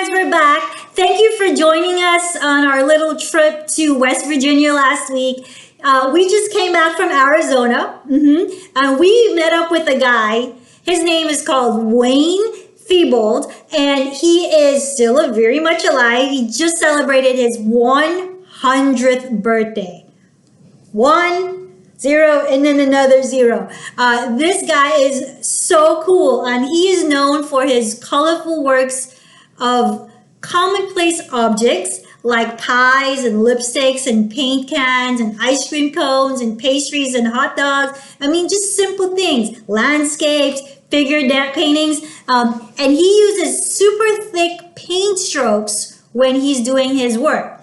friends, we're back. Thank you for joining us on our little trip to West Virginia last week. We just came back from Arizona. We met up with a guy. His name is called Wayne Thiebaud, and he is still very much alive. He just celebrated his 100th birthday. 1, 0, and then another 0. This guy is so cool, and he is known for his colorful works of commonplace objects like pies and lipsticks and paint cans and ice cream cones and pastries and hot dogs. I mean, just simple things, landscapes, figure paintings. And he uses super thick paint strokes when he's doing his work.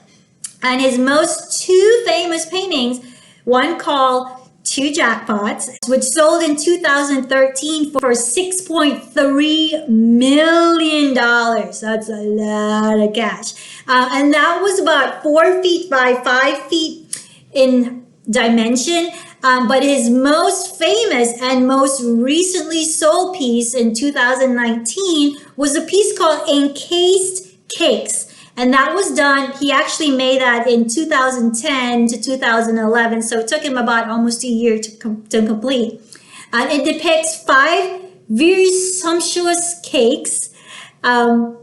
And his most two famous paintings, one called Two Jackpots, which sold in 2013 for $6.3 million. That's a lot of cash. And that was about 4 feet by 5 feet in dimension. But his most famous and most recently sold piece in 2019 was a piece called Encased Cakes. And that was done, he actually made that in 2010 to 2011, so it took him about almost a year to complete. And it depicts 5 very sumptuous cakes inside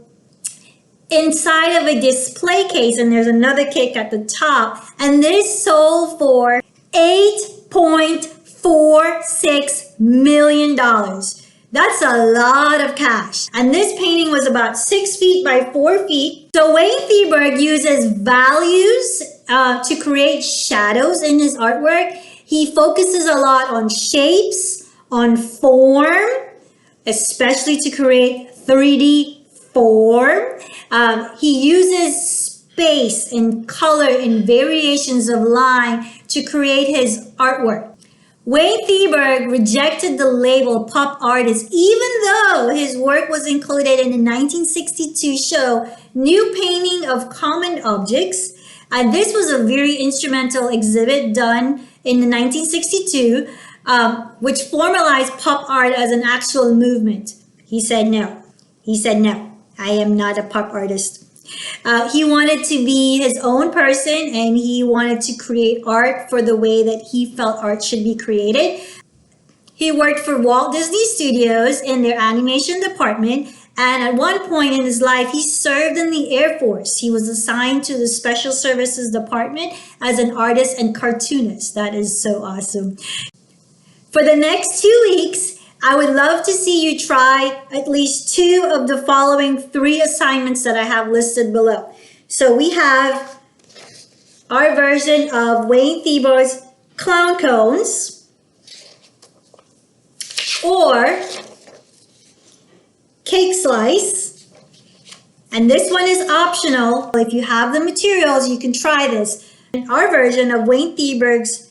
of a display case, and there's another cake at the top. And this sold for $8.46 million. That's a lot of cash. And this painting was about 6 feet by 4 feet. So Wayne Thiebaud uses values to create shadows in his artwork. He focuses a lot on shapes, on form, especially to create 3D form. He uses space and color and variations of line to create his artwork. Wayne Thiebaud rejected the label pop artist even though his work was included in the 1962 show New Painting of Common Objects. This was a very instrumental exhibit done in 1962, which formalized pop art as an actual movement. He said no. He said no, I am not a pop artist. He wanted to be his own person, and he wanted to create art for the way that he felt art should be created. He worked for Walt Disney Studios in their animation department, and at one point in his life, he served in the Air Force. He was assigned to the Special Services Department as an artist and cartoonist. That is so awesome. For the next 2 weeks, I would love to see you try at least 2 of the following 3 assignments that I have listed below. So we have our version of Wayne Thiebaud's clown cones, or cake slice. And this one is optional. If you have the materials, you can try this. And our version of Wayne Thiebaud's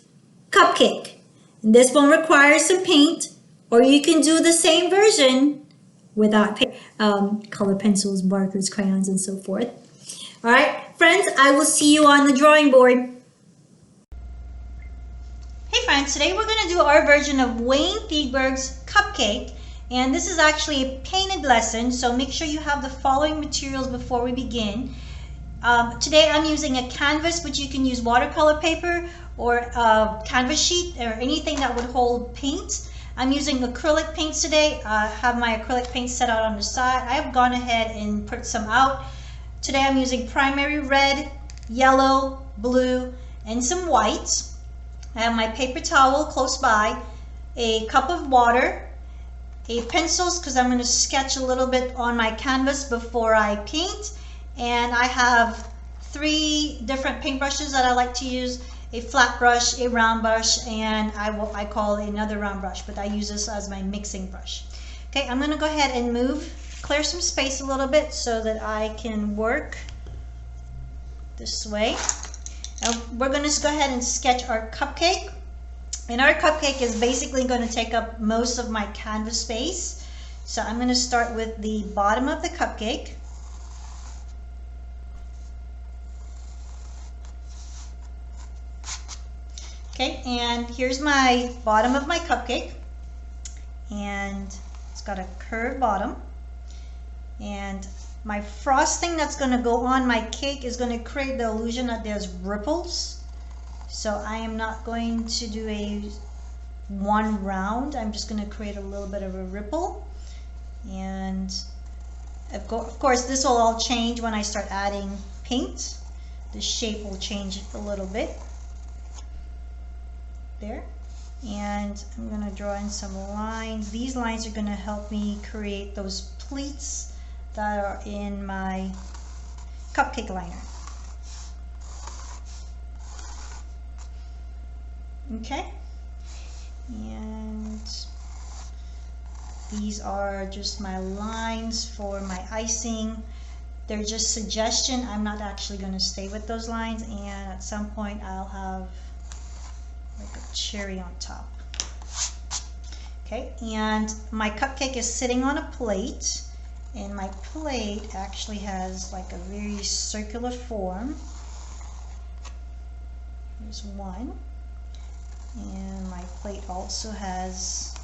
cupcake. And this one requires some paint. Or you can do the same version without color pencils, markers, crayons, and so forth. All right, friends, I will see you on the drawing board. Hey friends, today we're going to do our version of Wayne Thiebaud's Cupcake. And this is actually a painted lesson, so make sure you have the following materials before we begin. Today I'm using a canvas, but you can use watercolor paper or a canvas sheet or anything that would hold paint. I'm using acrylic paints today. I have my acrylic paint set out on the side. I have gone ahead and put some out. Today I'm using primary red, yellow, blue, and some whites. I have my paper towel close by, a cup of water, a pencils because I'm going to sketch a little bit on my canvas before I paint, and I have 3 different paint brushes that I like to use. A flat brush, a round brush, and I call another round brush, but I use this as my mixing brush. Okay, I'm going to go ahead and clear some space a little bit so that I can work this way. Now we're going to go ahead and sketch our cupcake. And our cupcake is basically going to take up most of my canvas space. So I'm going to start with the bottom of the cupcake. Okay, and here's my bottom of my cupcake, and it's got a curved bottom, and my frosting that's going to go on my cake is going to create the illusion that there's ripples. So I am not going to do a one round. I'm just going to create a little bit of a ripple. And of course, this will all change when I start adding paint. The shape will change a little bit. There. And I'm going to draw in some lines. These lines are going to help me create those pleats that are in my cupcake liner. Okay, and these are just my lines for my icing. They're just suggestion. I'm not actually going to stay with those lines, and at some point I'll have like a cherry on top. Okay, and my cupcake is sitting on a plate. And my plate actually has like a very circular form. There's one. And my plate also has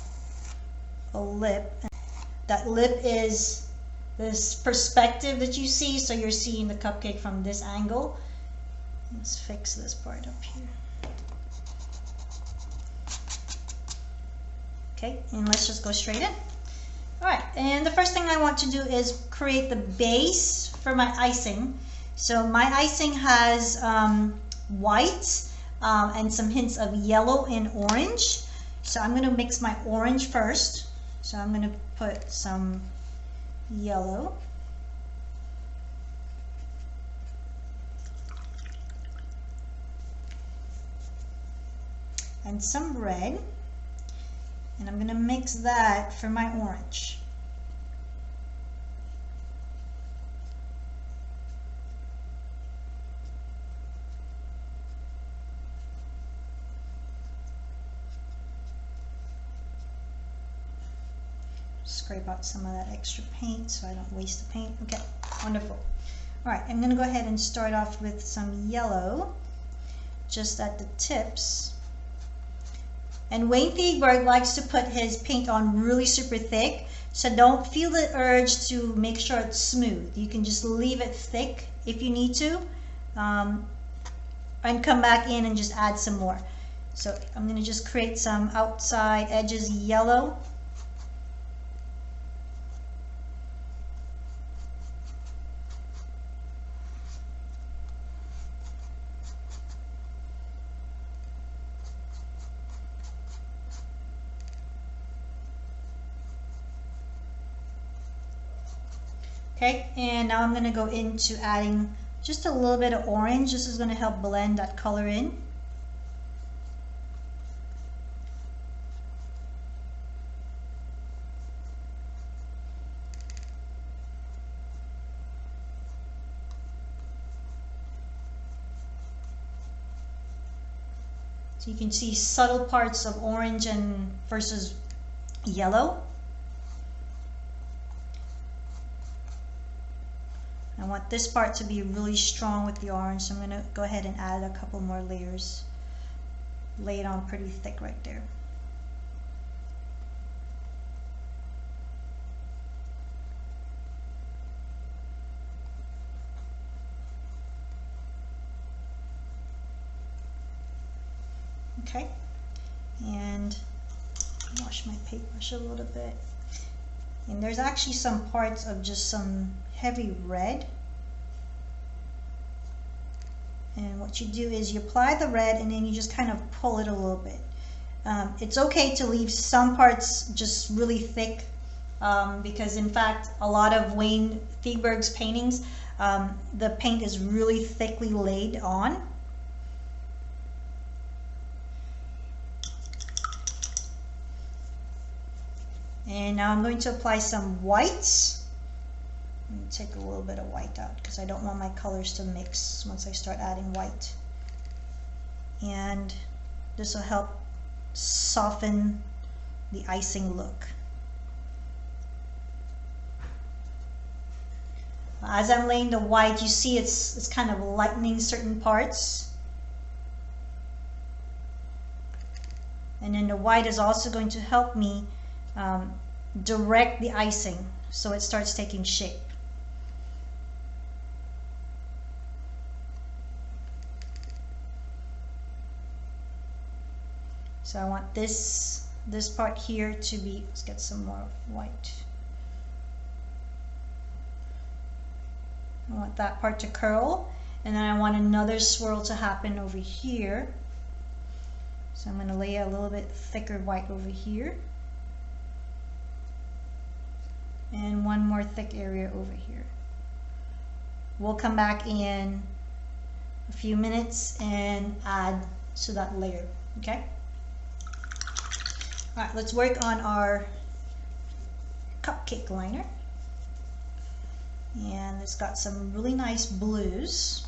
a lip. That lip is this perspective that you see, so you're seeing the cupcake from this angle. Let's fix this part up here. Okay, and let's just go straight in. Alright, and the first thing I want to do is create the base for my icing. So my icing has white and some hints of yellow and orange. So I'm going to mix my orange first. So I'm going to put some yellow. And some red. And I'm going to mix that for my orange. Scrape out some of that extra paint so I don't waste the paint. Okay, wonderful. All right, I'm going to go ahead and start off with some yellow just at the tips. And Wayne Thiebaud likes to put his paint on really super thick, so don't feel the urge to make sure it's smooth. You can just leave it thick if you need to, and come back in and just add some more. So I'm going to just create some outside edges yellow. Okay, and now I'm going to go into adding just a little bit of orange. This is going to help blend that color in. So you can see subtle parts of orange and versus yellow. I want this part to be really strong with the orange, so I'm going to go ahead and add a couple more layers. Lay it on pretty thick right there. Okay, and wash my paintbrush a little bit. And there's actually some parts of just some heavy red. And what you do is you apply the red and then you just kind of pull it a little bit. It's okay to leave some parts just really thick because in fact a lot of Wayne Thiebaud's paintings, the paint is really thickly laid on. And now I'm going to apply some whites. Let me take a little bit of white out because I don't want my colors to mix once I start adding white. And this will help soften the icing look. As I'm laying the white, you see it's kind of lightening certain parts. And then the white is also going to help me direct the icing so it starts taking shape. So I want this part here to be, let's get some more white. I want that part to curl, and then I want another swirl to happen over here. So I'm going to lay a little bit thicker white over here. And one more thick area over here. We'll come back in a few minutes and add to that layer, okay? All right, let's work on our cupcake liner. And it's got some really nice blues.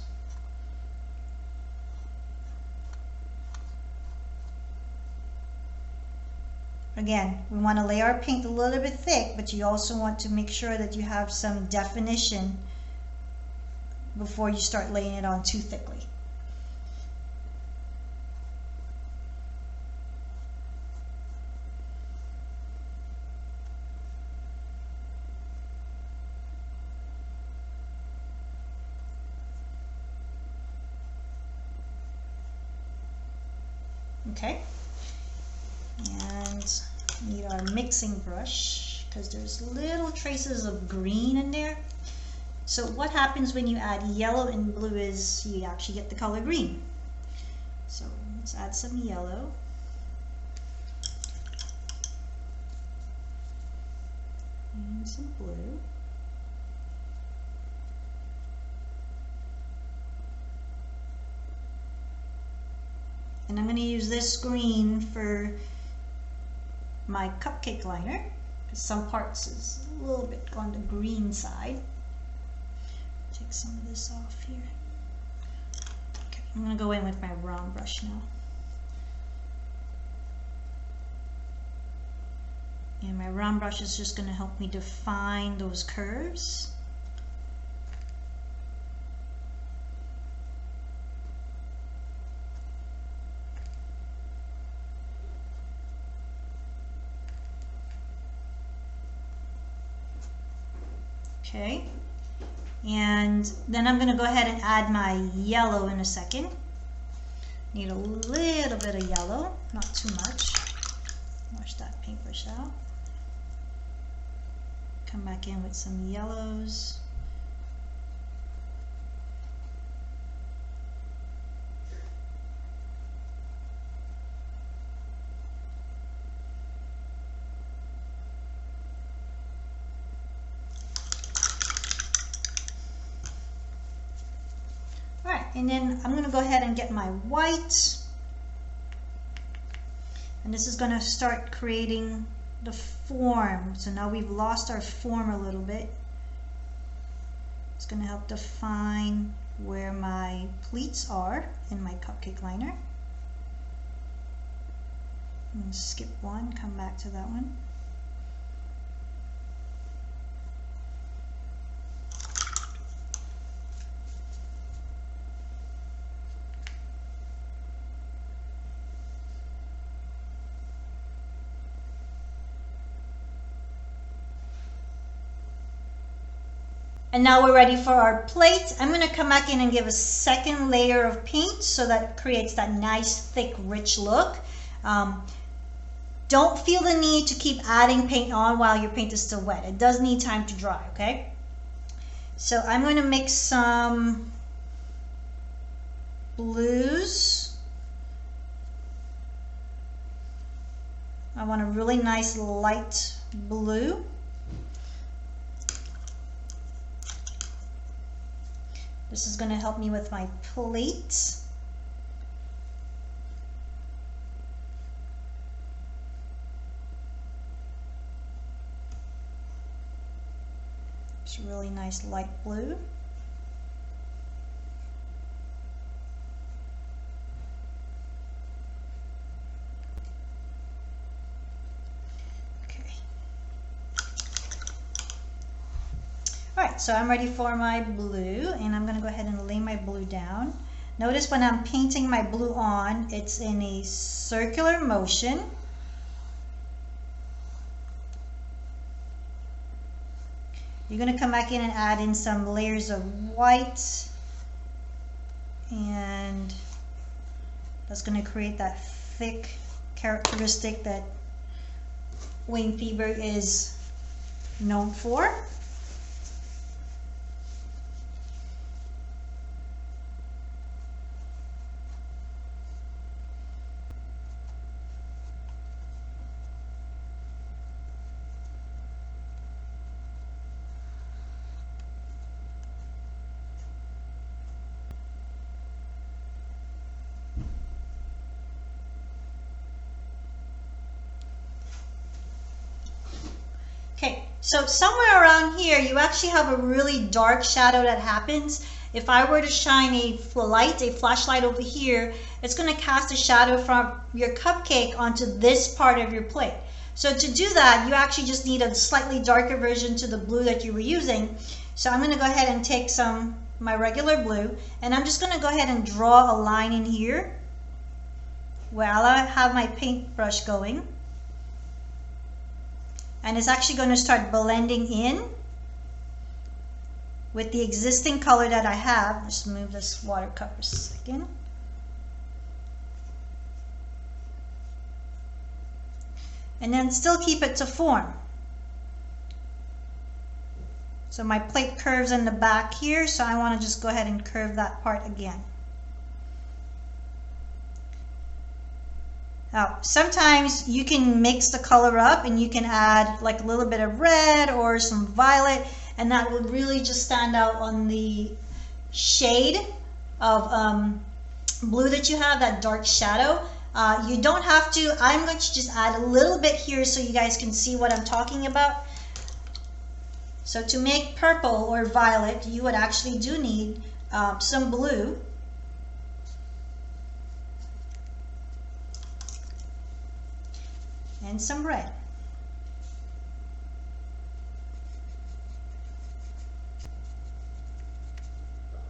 Again, we want to lay our paint a little bit thick, but you also want to make sure that you have some definition before you start laying it on too thickly. Okay, and need our mixing brush because there's little traces of green in there. So what happens when you add yellow and blue is you actually get the color green. So let's add some yellow. And some blue. And I'm going to use this green for my cupcake liner because some parts is a little bit on the green side. Take some of this off here. Okay, I'm going to go in with my round brush now. And my round brush is just going to help me define those curves. Okay, and then I'm going to go ahead and add my yellow in a second. Need a little bit of yellow, not too much. Wash that paintbrush out. Come back in with some yellows. And then I'm going to go ahead and get my white, and this is going to start creating the form. So now we've lost our form a little bit. It's going to help define where my pleats are in my cupcake liner. I'm going to skip one, come back to that one. And now we're ready for our plate. I'm going to come back in and give a second layer of paint so that it creates that nice, thick, rich look. Don't feel the need to keep adding paint on while your paint is still wet. It does need time to dry, okay? So I'm going to mix some blues. I want a really nice light blue. This is going to help me with my plate. It's a really nice light blue. Alright, so I'm ready for my blue, and I'm going to go ahead and lay my blue down. Notice when I'm painting my blue on, it's in a circular motion. You're going to come back in and add in some layers of white, and that's going to create that thick characteristic that Wayne Thiebaud is known for. Okay, so somewhere around here, you actually have a really dark shadow that happens. If I were to shine a flashlight over here, it's going to cast a shadow from your cupcake onto this part of your plate. So to do that, you actually just need a slightly darker version to the blue that you were using. So I'm going to go ahead and take my regular blue, and I'm just going to go ahead and draw a line in here while I have my paintbrush going. And it's actually going to start blending in with the existing color that I have. Just move this water cup for a second. And then still keep it to form. So my plate curves in the back here, so I want to just go ahead and curve that part again. Now, sometimes you can mix the color up and you can add like a little bit of red or some violet, and that would really just stand out on the shade of blue that you have, that dark shadow. You don't have to. I'm going to just add a little bit here so you guys can see what I'm talking about. So to make purple or violet, you would actually do need some blue. And some red.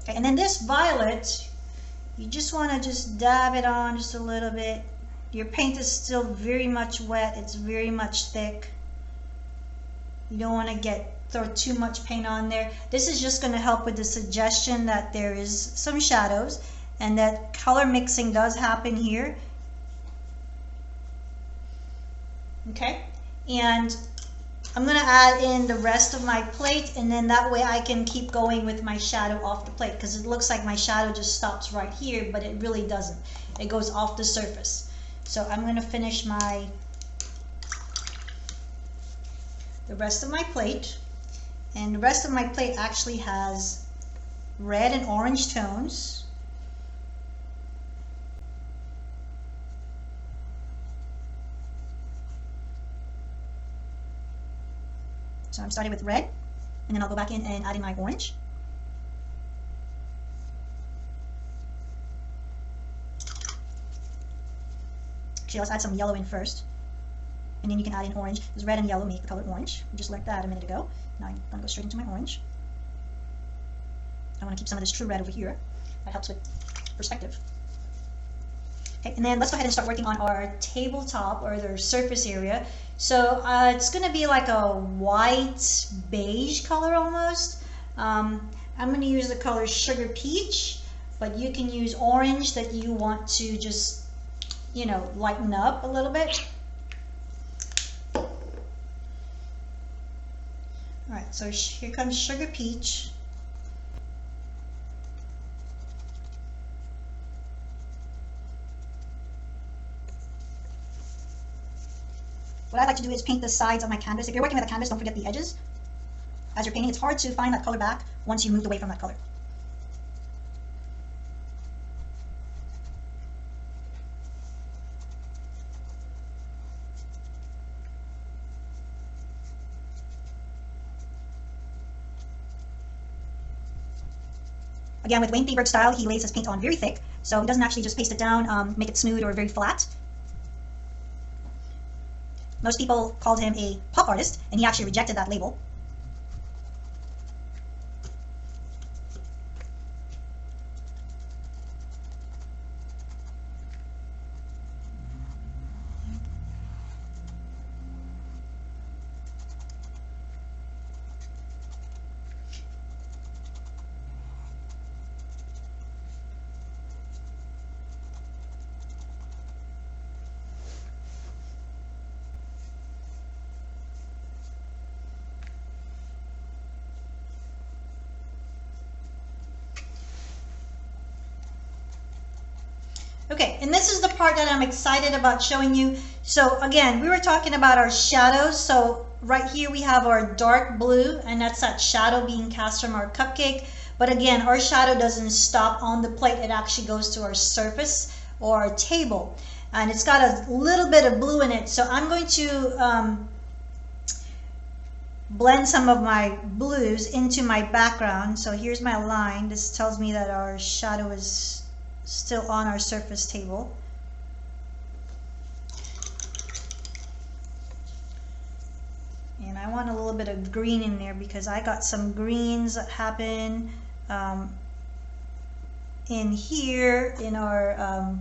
Okay, and then this violet, you just want to just dab it on just a little bit. Your paint is still very much wet. It's very much thick. You don't want to throw too much paint on there. This is just going to help with the suggestion that there is some shadows and that color mixing does happen here. Okay, and I'm going to add in the rest of my plate, and then that way I can keep going with my shadow off the plate, because it looks like my shadow just stops right here, but it really doesn't. It goes off the surface. So I'm going to finish the rest of my plate, and the rest of my plate actually has red and orange tones. So I'm starting with red, and then I'll go back in and add in my orange. Actually, let's add some yellow in first, and then you can add in orange, because red and yellow make the color orange. We just learned that a minute ago. Now I'm going to go straight into my orange. I want to keep some of this true red over here. That helps with perspective. Okay, and then let's go ahead and start working on our tabletop, or the surface area. So it's going to be like a white beige color almost. I'm going to use the color Sugar Peach, but you can use orange that you want to just, you know, lighten up a little bit. Alright, so here comes Sugar Peach. What I like to do is paint the sides of my canvas. If you're working with a canvas, don't forget the edges. As you're painting, it's hard to find that color back once you moved away from that color. Again, with Wayne Thiebaud style, he lays his paint on very thick, so he doesn't actually just paste it down, make it smooth or very flat. Most people called him a pop artist, and he actually rejected that label. Okay, and this is the part that I'm excited about showing you. So again, we were talking about our shadows. So right here we have our dark blue, and that's that shadow being cast from our cupcake. But again, our shadow doesn't stop on the plate. It actually goes to our surface or our table. And it's got a little bit of blue in it. So I'm going to blend some of my blues into my background. So here's my line. This tells me that our shadow is still on our surface table. And I want a little bit of green in there because I got some greens that happen in here in our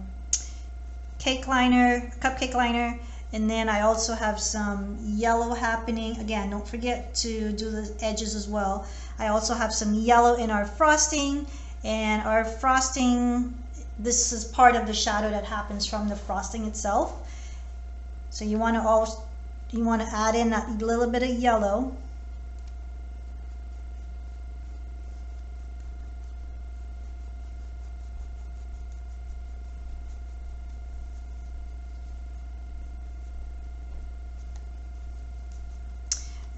cake liner, cupcake liner. And then I also have some yellow happening. Again, don't forget to do the edges as well. I also have some yellow in our frosting, and our frosting, this is part of the shadow that happens from the frosting itself. So you want to add in that little bit of yellow.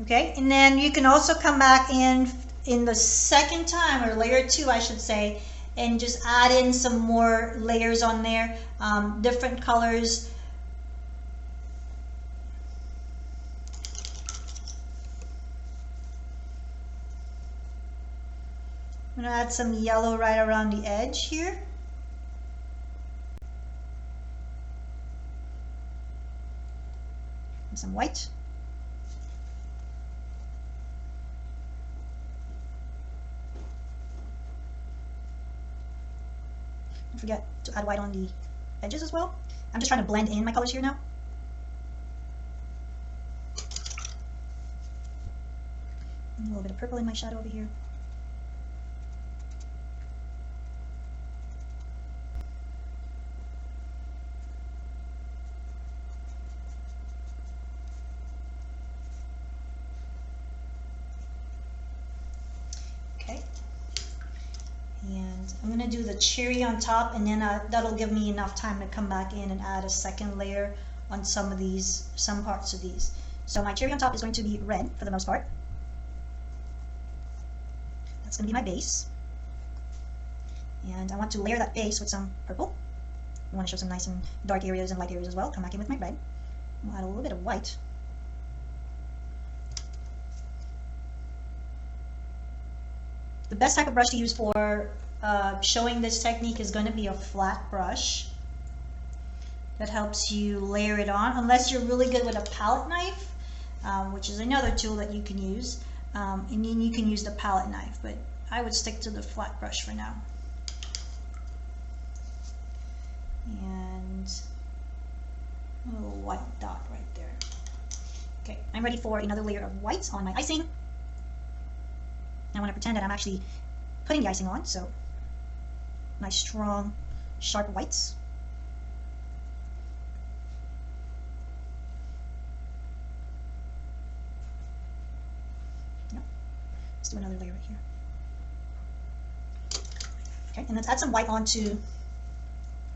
Okay, and then you can also come back in the second time, or layer 2 I should say, and just add in some more layers on there, different colors. I'm going to add some yellow right around the edge here. And some white. Don't forget to add white on the edges as well. I'm just trying to blend in my colors here now. And a little bit of purple in my shadow over here. And I'm going to do the cherry on top, and then that'll give me enough time to come back in and add a second layer on some parts of these. So my cherry on top is going to be red for the most part. That's going to be my base. And I want to layer that base with some purple. I want to show some nice and dark areas and light areas as well. Come back in with my red. I'll add a little bit of white. The best type of brush to use for showing this technique is going to be a flat brush that helps you layer it on, unless you're really good with a palette knife, which is another tool that you can use, and then you can use the palette knife, but I would stick to the flat brush for now. And a little white dot right there. Okay, I'm ready for another layer of white on my icing. I want to pretend that I'm actually putting the icing on, so nice strong sharp whites. Yep. Let's do another layer right here. Okay, and let's add some white onto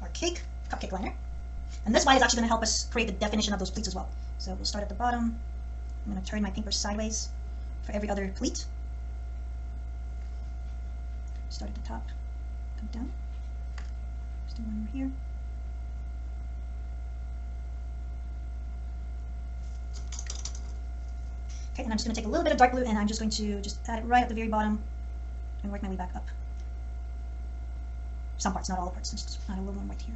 our cupcake liner. And this white is actually going to help us create the definition of those pleats as well. So we'll start at the bottom. I'm going to turn my paintbrush sideways for every other pleat. Start at the top, come down. Let's do one over here. Okay, and I'm just going to take a little bit of dark blue and I'm just going to add it right at the very bottom and work my way back up. Some parts, not all the parts. Just add a little more white here.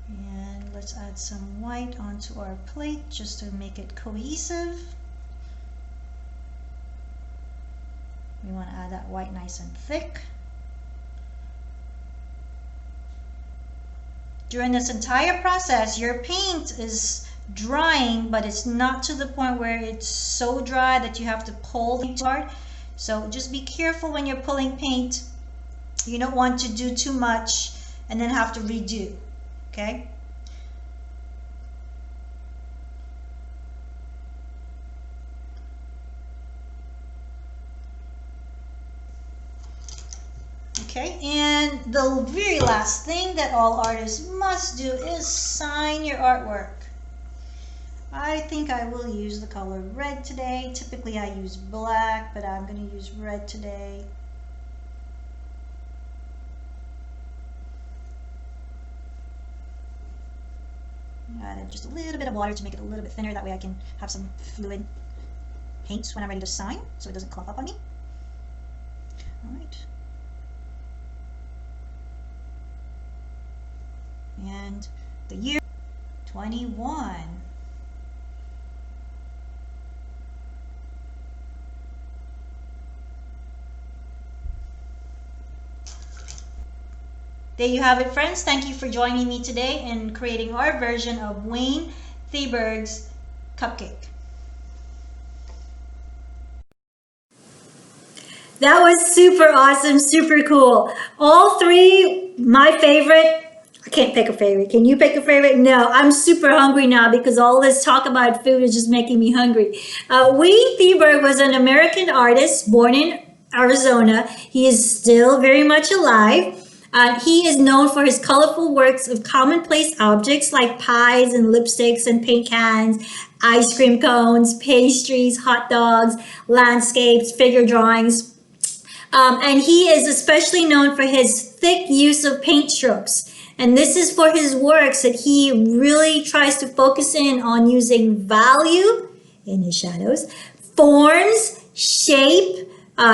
And let's add some white onto our plate just to make it cohesive. We want to add that white nice and thick. During this entire process, your paint is drying, but it's not to the point where it's so dry that you have to pull it hard. So just be careful when you're pulling paint. You don't want to do too much and then have to redo, okay? Okay, and the very last thing that all artists must do is sign your artwork. I think I will use the color red today. Typically I use black, but I'm going to use red today. Add just a little bit of water to make it a little bit thinner. That way I can have some fluid paint when I'm ready to sign, so it doesn't clump up on me. All right. And the year 21. There you have it, friends. Thank you for joining me today in creating our version of Wayne Thiebaud's Cupcake. That was super awesome, super cool. All three, my favorite. I can't pick a favorite. Can you pick a favorite? No, I'm super hungry now because all this talk about food is just making me hungry. Wayne Thiebaud was an American artist born in Arizona. He is still very much alive. He is known for his colorful works of commonplace objects like pies and lipsticks and paint cans, ice cream cones, pastries, hot dogs, landscapes, figure drawings. And he is especially known for his thick use of paint strokes. And this is for his works that he really tries to focus in on using value in his shadows, forms, shape,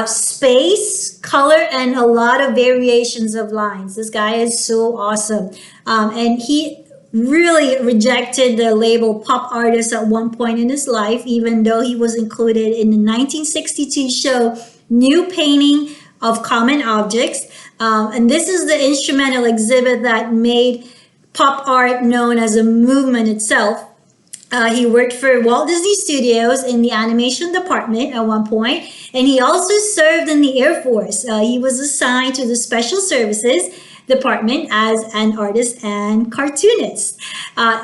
space, color, and a lot of variations of lines. This guy is so awesome. And he really rejected the label pop artist at one point in his life, even though he was included in the 1962 show New Painting of Common Objects. And this is the instrumental exhibit that made pop art known as a movement itself. He worked for Walt Disney Studios in the animation department at one point, and he also served in the Air Force. He was assigned to the Special Services Department as an artist and cartoonist.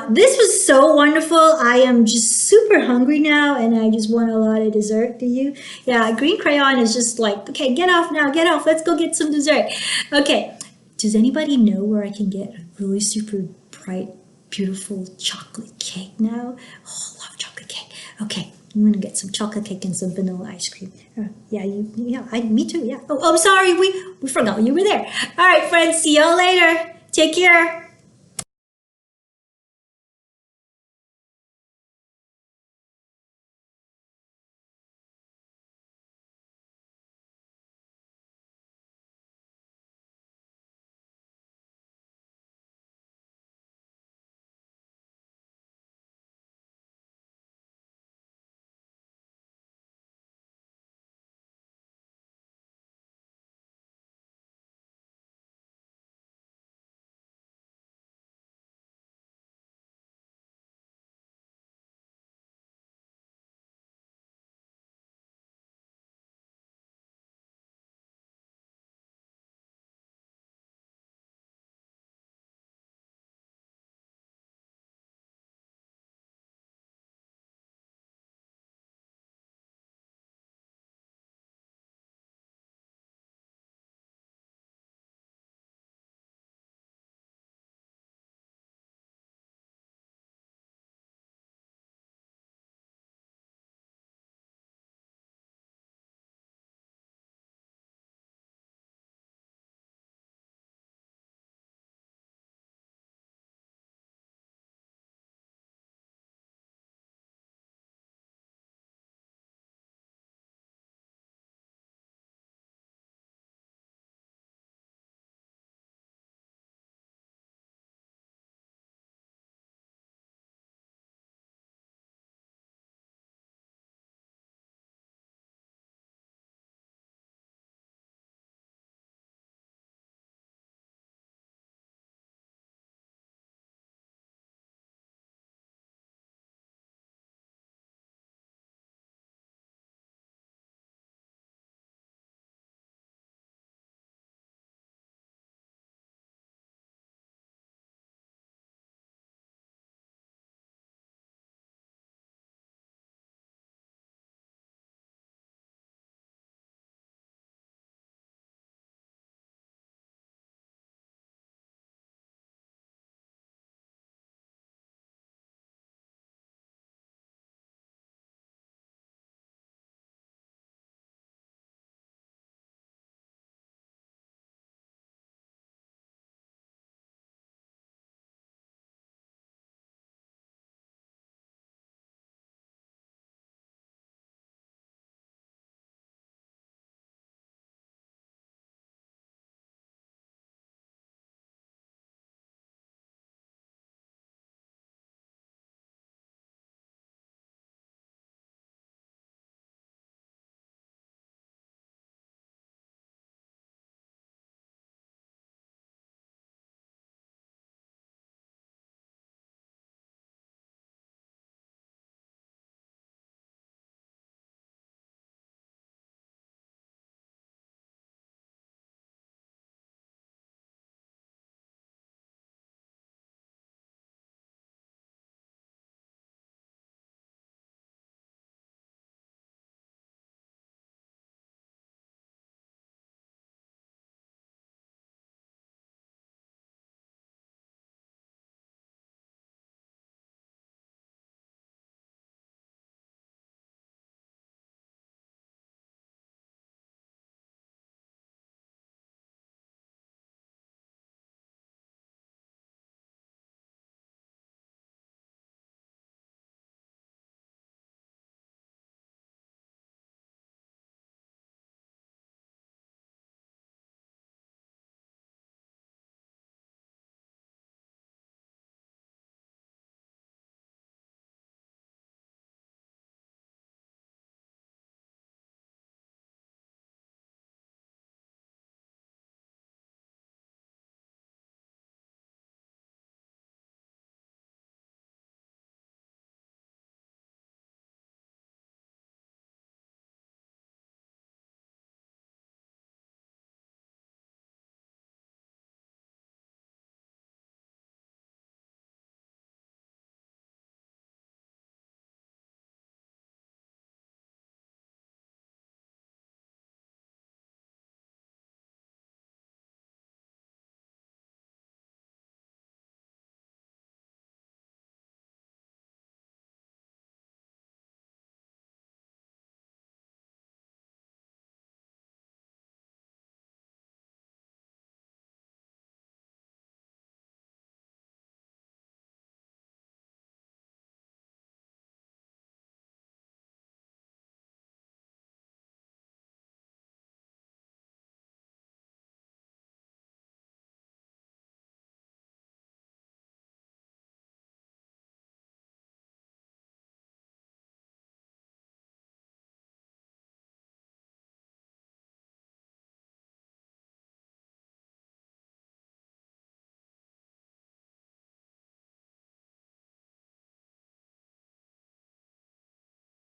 This was so wonderful. I am just super hungry now, and I just want a lot of dessert. Do you? Yeah, green crayon is just like, okay, get off now, get off. Let's go get some dessert. Okay, does anybody know where I can get a really super bright, beautiful chocolate cake now? Oh, I love chocolate cake. Okay, I'm gonna get some chocolate cake and some vanilla ice cream. Me too. Yeah. Oh, I'm sorry, we forgot you were there. All right, friends. See y'all later. Take care.